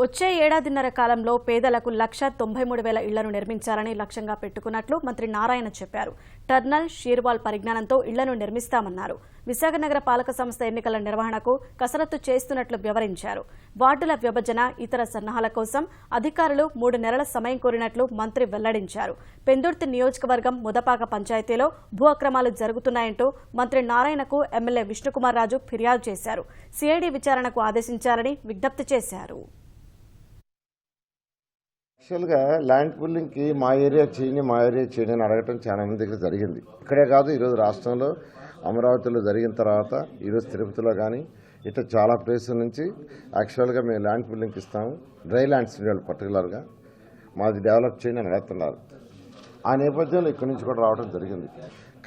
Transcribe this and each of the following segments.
వచ్చే ఏడాదిన్నర కాలంలో పేదలకు 1,93,000 ఇళ్లను నిర్మించాలని లక్ష్యంగా పెట్టుకున్నట్లు మంత్రి నారాయణ చెప్పారు. టర్నల్, షీర్వాల్ పరిజ్ఞానంతో ఇళ్లను నిర్మిస్తామన్నారు. విశాఖ నగర పాలక సంస్థ ఎన్నికల నిర్వహణకు కసరత్తు చేస్తున్నట్లు వివరించారు. వార్డుల విభజన, ఇతర సన్నాహాల కోసం అధికారులు 3 నెలల సమయం కోరినట్లు మంత్రి వెల్లడించారు. పెందుర్తి నియోజకవర్గం ముదపాక పంచాయతీలో భూ అక్రమాలు జరుగుతున్నాయంటూ మంత్రి నారాయణకు ఎమ్మెల్యే విష్ణుకుమార్ రాజు ఫిర్యాదు చేశారు. సిఐడి విచారణకు ఆదేశించాలని విజ్ఞప్తి చేశారు. యాక్చువల్గా ల్యాండ్ పూలింగ్కి మా ఏరియా చేయండి అని అడగటం చాలా మంది దగ్గర జరిగింది. ఇక్కడే కాదు, ఈరోజు రాష్ట్రంలో అమరావతిలో జరిగిన తర్వాత ఈరోజు తిరుపతిలో కానీ ఇట్లా చాలా ప్లేసుల నుంచి యాక్చువల్గా మేము ల్యాండ్ పూలింగ్కి ఇస్తాము. డ్రై ల్యాండ్స్ పర్టికులర్గా మాది డెవలప్ చేయండి అని అడుగుతున్నారు. ఆ నేపథ్యంలో ఇక్కడి నుంచి కూడా రావడం జరిగింది.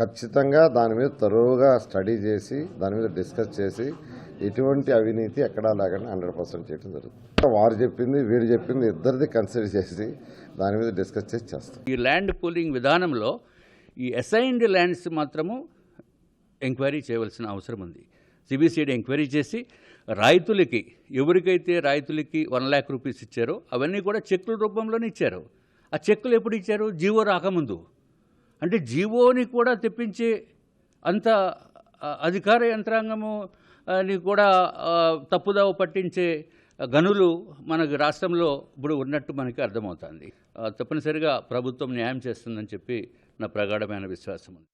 ఖచ్చితంగా దాని మీద తరువుగా స్టడీ చేసి దాని మీద డిస్కస్ చేసి ఎటువంటి అవినీతి ఎక్కడా లేకుండా 100% చేయడం జరుగుతుంది. వారు చెప్పింది వీరు చెప్పింది ఇద్దరిది కన్సిడర్ చేసి దాని మీద డిస్కస్ చేసి చేస్తాం. ఈ ల్యాండ్ పూలింగ్ విధానంలో ఈ అసైన్డ్ ల్యాండ్స్ మాత్రము ఎంక్వైరీ చేయవలసిన అవసరం ఉంది. సిబిసిఐడి ఎంక్వైరీ చేసి రైతులకి ఎవరికైతే రైతులకి 1 lakh రూపీస్ ఇచ్చారో అవన్నీ కూడా చెక్కుల రూపంలోనే ఇచ్చారు. ఆ చెక్కులు ఎప్పుడు ఇచ్చారు? జీవో రాకముందు. అంటే జీవోని కూడా తెప్పించే అంత అధికార యంత్రాంగము ని కూడా తప్పుదావ పట్టించే గనులు మనకు రాష్ట్రంలో ఇప్పుడు ఉన్నట్టు మనకి అర్థమవుతుంది. తప్పనిసరిగా ప్రభుత్వం న్యాయం చేస్తుందని చెప్పి నా ప్రగాఢమైన విశ్వాసం ఉంది.